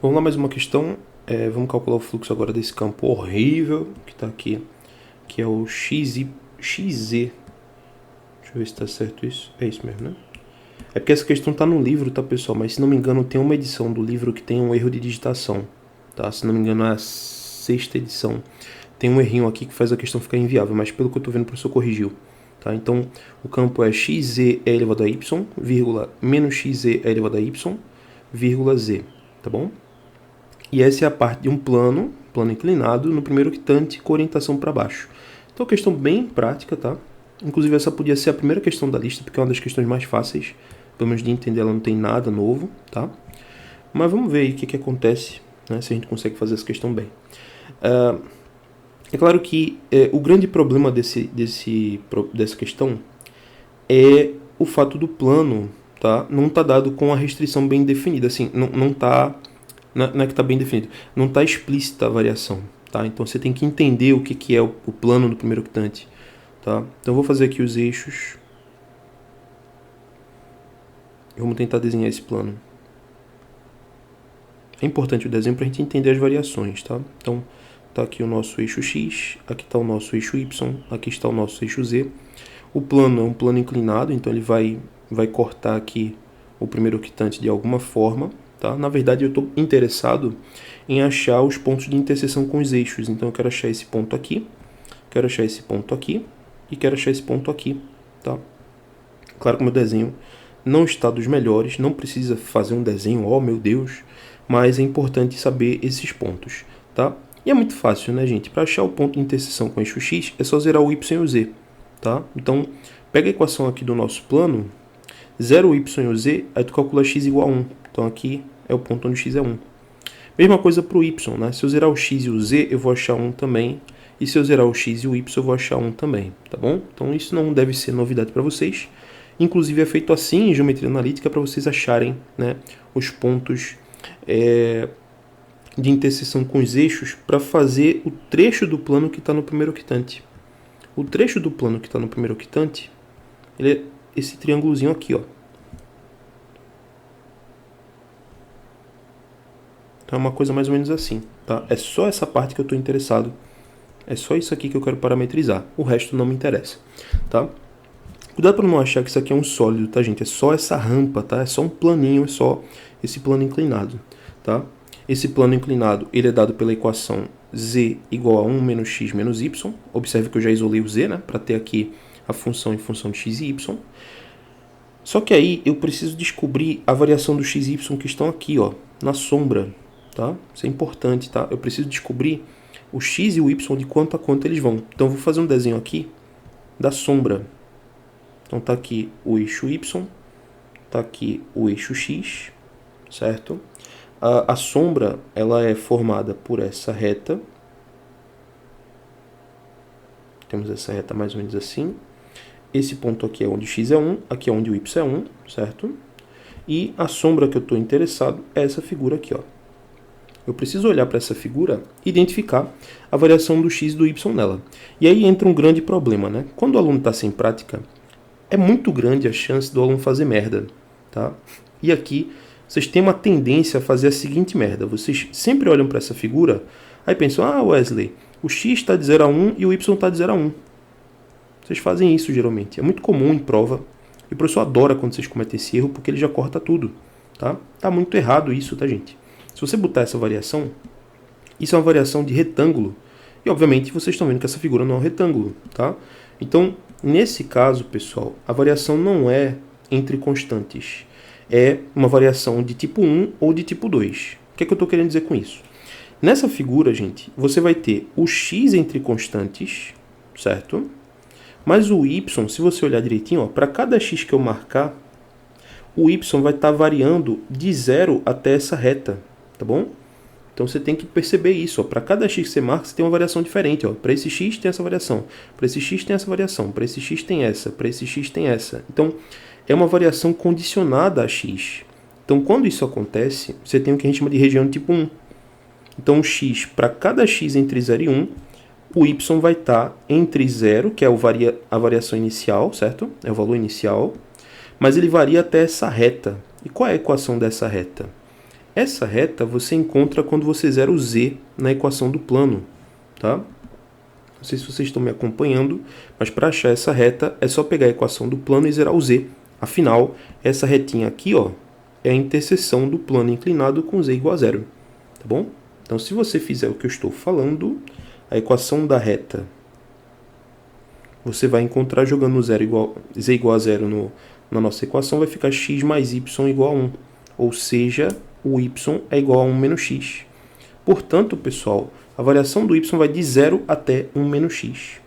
Vamos lá, mais uma questão. Vamos calcular o fluxo agora desse campo horrível que está aqui, que é o XZ. Deixa eu ver se está certo isso. É isso mesmo, né? É porque essa questão está no livro, tá, pessoal? Mas se não me engano, tem uma edição do livro que tem um erro de digitação, tá? Se não me engano, é a 6ª edição. Tem um errinho aqui que faz a questão ficar inviável, mas pelo que eu estou vendo, o professor corrigiu. Tá? Então, o campo é xz elevado a y, vírgula, menos xz elevado a y, vírgula z, tá bom? E essa é a parte de um plano inclinado, no primeiro octante, com orientação para baixo. Então, questão bem prática, tá? Inclusive, essa podia ser a primeira questão da lista, porque é uma das questões mais fáceis, pelo menos de entender, ela não tem nada novo, tá? Mas vamos ver aí o que acontece, né, se a gente consegue fazer essa questão bem. É claro que o grande problema dessa questão é o fato do plano, tá, não tá dado com a restrição bem definida, assim, não é que está bem definido, não está explícita a variação, tá? Então você tem que entender o que é o plano do primeiro octante, tá? Então eu vou fazer aqui os eixos. Vamos tentar desenhar esse plano. É importante o desenho para a gente entender as variações, tá? Então tá aqui o nosso eixo X, aqui está o nosso eixo Y, aqui está o nosso eixo Z. O plano é um plano inclinado, então ele vai cortar aqui o primeiro octante de alguma forma. Tá? Na verdade, eu estou interessado em achar os pontos de interseção com os eixos. Então, eu quero achar esse ponto aqui, quero achar esse ponto aqui e quero achar esse ponto aqui. Tá? Claro que o meu desenho não está dos melhores, não precisa fazer um desenho, oh meu Deus, mas é importante saber esses pontos. Tá? E é muito fácil, né, gente? Para achar o ponto de interseção com o eixo X, é só zerar o Y e o Z. Tá? Então, pega a equação aqui do nosso plano, zera o Y e o Z, aí tu calcula X igual a 1. Então, aqui é o ponto onde x é 1. Mesma coisa para o y, né? Se eu zerar o x e o z, eu vou achar 1 também. E se eu zerar o x e o y, eu vou achar 1 também, tá bom? Então isso não deve ser novidade para vocês. Inclusive é feito assim em geometria analítica para vocês acharem, né, os pontos de interseção com os eixos para fazer o trecho do plano que está no primeiro octante. O trecho do plano que está no primeiro octante, ele é esse triângulozinho aqui, ó. Então é uma coisa mais ou menos assim, tá? É só essa parte que eu estou interessado. É só isso aqui que eu quero parametrizar. O resto não me interessa, tá? Cuidado para não achar que isso aqui é um sólido, tá, gente? É só essa rampa, tá? É só um planinho, é só esse plano inclinado, tá? Esse plano inclinado, ele é dado pela equação z igual a 1 menos x menos y. Observe que eu já isolei o z, né? Para ter aqui a função em função de x e y. Só que aí eu preciso descobrir a variação do x e y que estão aqui, ó, na sombra. Tá? Isso é importante, tá? Eu preciso descobrir o x e o y de quanto a quanto eles vão. Então, eu vou fazer um desenho aqui da sombra. Então, tá aqui o eixo y, tá aqui o eixo x, certo? A sombra, ela é formada por essa reta. Temos essa reta mais ou menos assim. Esse ponto aqui é onde x é 1, aqui é onde o y é 1, certo? E a sombra que eu estou interessado é essa figura aqui, ó. Eu preciso olhar para essa figura e identificar a variação do x e do y nela. E aí entra um grande problema, né? Quando o aluno está sem prática, é muito grande a chance do aluno fazer merda, tá? E aqui, vocês têm uma tendência a fazer a seguinte merda. Vocês sempre olham para essa figura, aí pensam, ah, Wesley, o x está de 0 a 1 e o y está de 0 a 1. Vocês fazem isso, geralmente. É muito comum em prova. E o professor adora quando vocês cometem esse erro, porque ele já corta tudo, tá? Tá muito errado isso, tá, gente? Se você botar essa variação, isso é uma variação de retângulo. E, obviamente, vocês estão vendo que essa figura não é um retângulo, tá? Então, nesse caso, pessoal, a variação não é entre constantes. É uma variação de tipo 1 ou de tipo 2. O que é que eu estou querendo dizer com isso? Nessa figura, gente, você vai ter o x entre constantes, certo? Mas o y, se você olhar direitinho, para cada x que eu marcar, o y vai estar variando de 0 até essa reta. Tá bom? Então você tem que perceber isso. Para cada x que você marca, você tem uma variação diferente. Para esse x tem essa variação, para esse x tem essa variação, para esse x tem essa, para esse x tem essa. Então é uma variação condicionada a x. Então quando isso acontece, você tem o que a gente chama de região tipo 1. Então o x, para cada x entre 0 e 1, o y vai estar entre 0, que é a variação inicial, certo? É o valor inicial, mas ele varia até essa reta. E qual é a equação dessa reta? Essa reta você encontra quando você zera o z na equação do plano, tá? Não sei se vocês estão me acompanhando, mas para achar essa reta é só pegar a equação do plano e zerar o z. Afinal, essa retinha aqui, ó, é a interseção do plano inclinado com z igual a zero, tá bom? Então, se você fizer o que eu estou falando, a equação da reta você vai encontrar jogando z igual a zero na nossa equação, vai ficar x mais y igual a 1. Ou seja, o y é igual a 1 menos x. Portanto, pessoal, a variação do y vai de 0 até 1 menos x.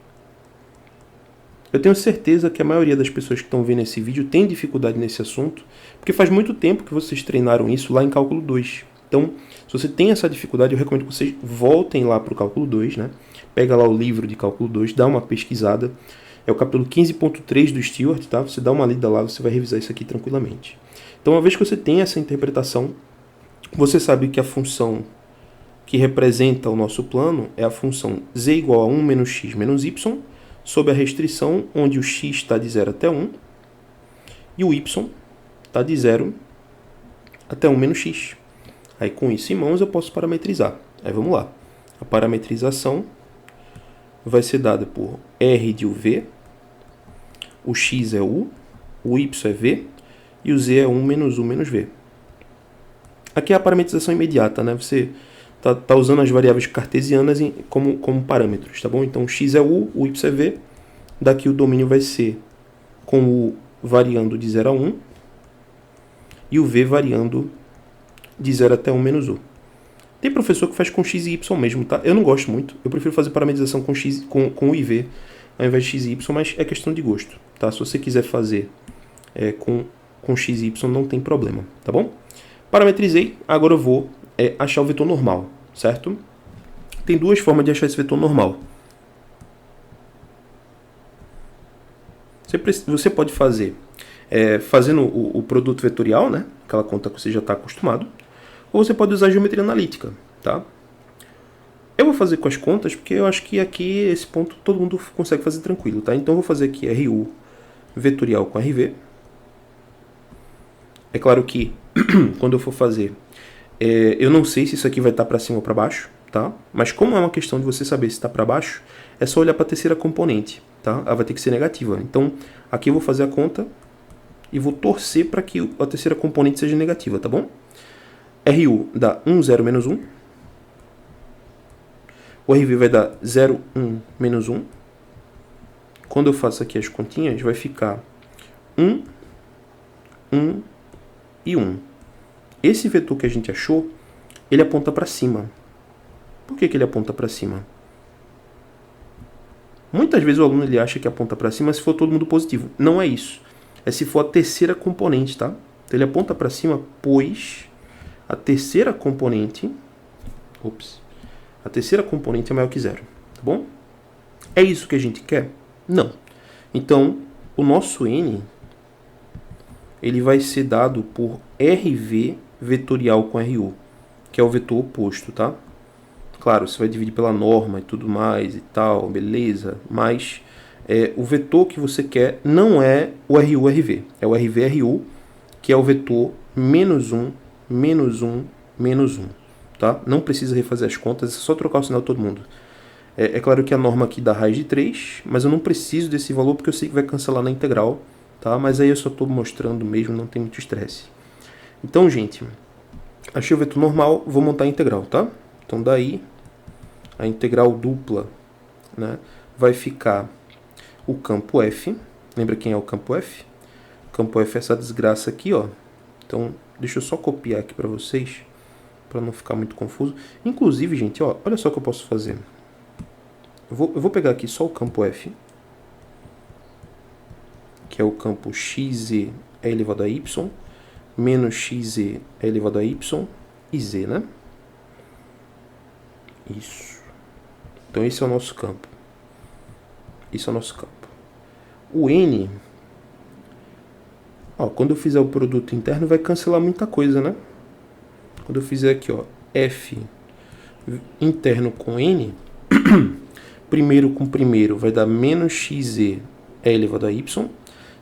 Eu tenho certeza que a maioria das pessoas que estão vendo esse vídeo tem dificuldade nesse assunto, porque faz muito tempo que vocês treinaram isso lá em cálculo 2. Então, se você tem essa dificuldade, eu recomendo que vocês voltem lá para o cálculo 2, né? Pega lá o livro de cálculo 2, dá uma pesquisada. É o capítulo 15.3 do Stewart, tá? Você dá uma lida lá, você vai revisar isso aqui tranquilamente. Então, uma vez que você tem essa interpretação, você sabe que a função que representa o nosso plano é a função z igual a 1 menos x menos y, sob a restrição onde o x está de 0 até 1 e o y está de 0 até 1 menos x. Aí, com isso em mãos, eu posso parametrizar. Aí, vamos lá. A parametrização vai ser dada por r de uv, o x é u, o y é v e o z é 1 menos u menos v. Aqui é a parametrização imediata, né? Você tá usando as variáveis cartesianas como parâmetros, tá bom? Então, o x é u, o y é v. Daqui o domínio vai ser com o u variando de 0 a 1 e o v variando de 0 até 1 menos u. Tem professor que faz com x e y mesmo, tá? Eu não gosto muito. Eu prefiro fazer parametrização com u e v ao invés de x e y, mas é questão de gosto, tá? Se você quiser fazer com x e y, não tem problema, tá bom? Parametrizei, agora eu vou achar o vetor normal, certo? Tem duas formas de achar esse vetor normal. Você pode fazer fazendo o produto vetorial, né? Aquela conta que você já está acostumado. Ou você pode usar geometria analítica, tá? Eu vou fazer com as contas porque eu acho que aqui, esse ponto, todo mundo consegue fazer tranquilo, tá? Então eu vou fazer aqui RU vetorial com RV. É claro que quando eu for fazer, eu não sei se isso aqui vai estar para cima ou para baixo, tá? Mas como é uma questão de você saber se está para baixo, é só olhar para a terceira componente, tá? Ela vai ter que ser negativa. Então aqui eu vou fazer a conta e vou torcer para que a terceira componente seja negativa, tá bom? RU dá 1, 0, menos 1. O RV vai dar 0, 1, menos 1. Quando eu faço aqui as continhas, vai ficar 1, 1 e 1. Esse vetor que a gente achou, ele aponta para cima. Por que ele aponta para cima? Muitas vezes o aluno ele acha que aponta para cima se for todo mundo positivo. Não é isso. É se for a terceira componente, tá? Então ele aponta para cima, pois a terceira componente é maior que zero, tá bom? É isso que a gente quer? Não. Então, o nosso n ele vai ser dado por RV vetorial com RU, que é o vetor oposto, tá? Claro, você vai dividir pela norma e tudo mais e tal, beleza, mas o vetor que você quer não é o RU-RV, é o RV-RU, que é o vetor menos 1, menos 1, menos 1, tá? Não precisa refazer as contas, é só trocar o sinal de todo mundo. É claro que a norma aqui dá raiz de 3, mas eu não preciso desse valor porque eu sei que vai cancelar na integral, tá? Mas aí eu só estou mostrando mesmo, não tem muito estresse. Então, gente, achei o vetor normal, vou montar a integral, tá? Então, daí, a integral dupla, né, vai ficar o campo F. Lembra quem é o campo F? O campo F é essa desgraça aqui, ó. Então, deixa eu só copiar aqui para vocês, para não ficar muito confuso. Inclusive, gente, ó, olha só o que eu posso fazer. Eu vou pegar aqui só o campo F, que é o campo xe é elevado a y, menos xe é elevado a y e z, né? Isso. Então, esse é o nosso campo. Isso é o nosso campo. O n, ó, quando eu fizer o produto interno, vai cancelar muita coisa, né? Quando eu fizer aqui, ó, f interno com n, primeiro com primeiro vai dar menos xe é elevado a y,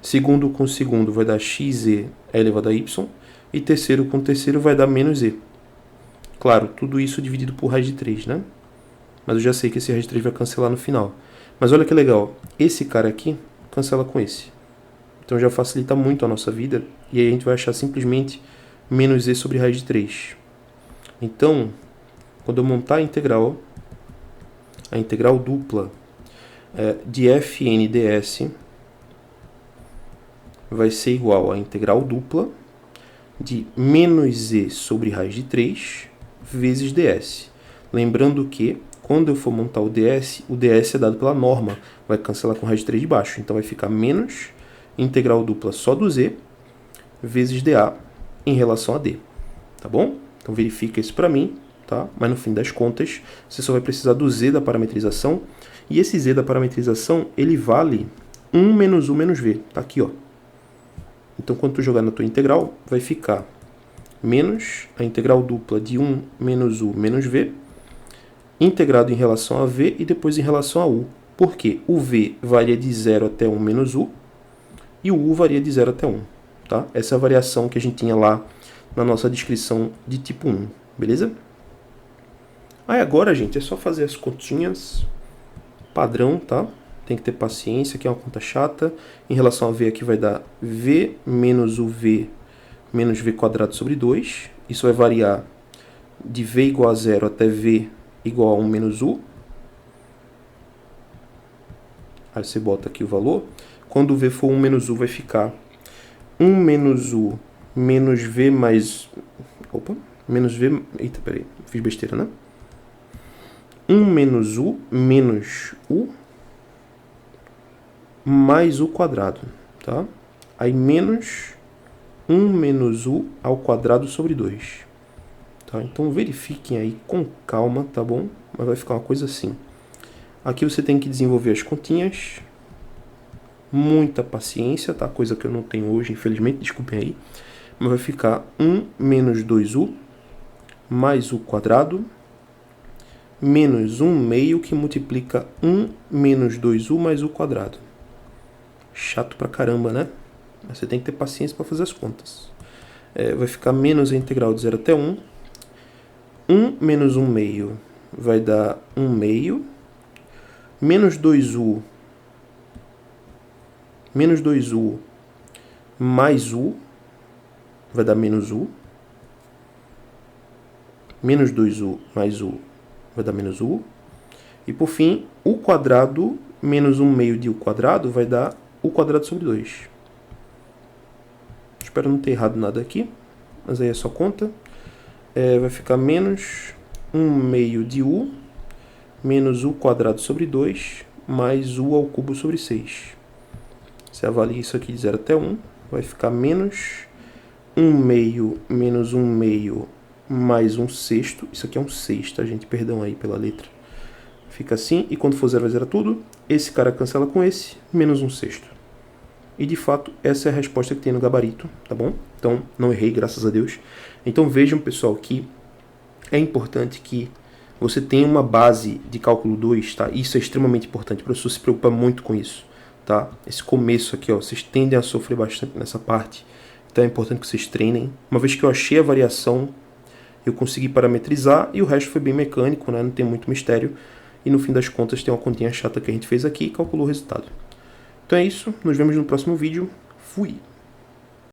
segundo com segundo vai dar xe é elevado a y, e terceiro com terceiro vai dar menos e. Claro, tudo isso dividido por raiz de 3, né? Mas eu já sei que esse raiz de 3 vai cancelar no final. Mas olha que legal, esse cara aqui cancela com esse. Então já facilita muito a nossa vida. E aí a gente vai achar simplesmente menos e sobre raiz de 3. Então, quando eu montar a integral dupla de fn ds vai ser igual à integral dupla de menos e sobre raiz de 3 vezes ds. Lembrando que, quando eu for montar o ds é dado pela norma, vai cancelar com raiz de 3 de baixo. Então vai ficar menos integral dupla só do z vezes dA em relação a d. Tá bom? Então verifica isso para mim, tá? Mas no fim das contas, você só vai precisar do z da parametrização. E esse z da parametrização, ele vale 1 menos u menos v. Tá aqui, ó. Então, quando tu jogar na tua integral, vai ficar menos a integral dupla de 1 menos u menos v, integrado em relação a v e depois em relação a u. Por quê? O v varia de 0 até 1 menos u e o u varia de 0 até 1. Tá? Essa é a variação que a gente tinha lá na nossa descrição de tipo 1. Beleza? Aí agora, gente, é só fazer as continhas padrão, tá? Tem que ter paciência, aqui é uma conta chata. Em relação a v, aqui vai dar v menos uv menos v quadrado sobre 2. Isso vai variar de v igual a 0 até v igual a 1 menos u. Aí você bota aqui o valor. Quando o v for 1 menos u, vai ficar 1 menos u menos v mais... Opa, menos v... Eita, peraí, fiz besteira, né? 1 menos u menos u mais u quadrado, tá? Aí menos 1 menos u ao quadrado sobre 2. Tá? Então verifiquem aí com calma, tá bom? Mas vai ficar uma coisa assim. Aqui você tem que desenvolver as continhas. Muita paciência, tá? Coisa que eu não tenho hoje, infelizmente, desculpem aí. Mas vai ficar 1 menos 2u mais u quadrado menos 1 meio que multiplica 1 menos 2u mais u quadrado. Chato pra caramba, né? Mas você tem que ter paciência para fazer as contas. Vai ficar menos a integral de 0 até 1. 1 menos 1 meio vai dar 1 meio. Menos 2u mais u vai dar menos u. Menos 2u mais u vai dar menos u. E por fim, u quadrado menos 1 meio de u quadrado vai dar u quadrado sobre 2. Espero não ter errado nada aqui, mas aí é só conta. Vai ficar menos 1 meio de u menos u quadrado sobre 2 mais u ao cubo sobre 6. Você avalia isso aqui de 0 até 1, vai ficar menos 1 meio menos 1 meio mais 1 sexto. Isso aqui é um sexto, tá, gente? Perdão aí pela letra. Fica assim, e quando for 0 vai zerar tudo. Esse cara cancela com esse, menos 1 sexto. E de fato, essa é a resposta que tem no gabarito, tá bom? Então, não errei, graças a Deus. Então vejam, pessoal, que é importante que você tenha uma base de cálculo 2, tá? Isso é extremamente importante, o professor se preocupa muito com isso, tá? Esse começo aqui, ó, vocês tendem a sofrer bastante nessa parte, então é importante que vocês treinem. Uma vez que eu achei a variação, eu consegui parametrizar e o resto foi bem mecânico, né? Não tem muito mistério. E no fim das contas tem uma continha chata que a gente fez aqui e calculou o resultado. Então é isso, nos vemos no próximo vídeo. Fui!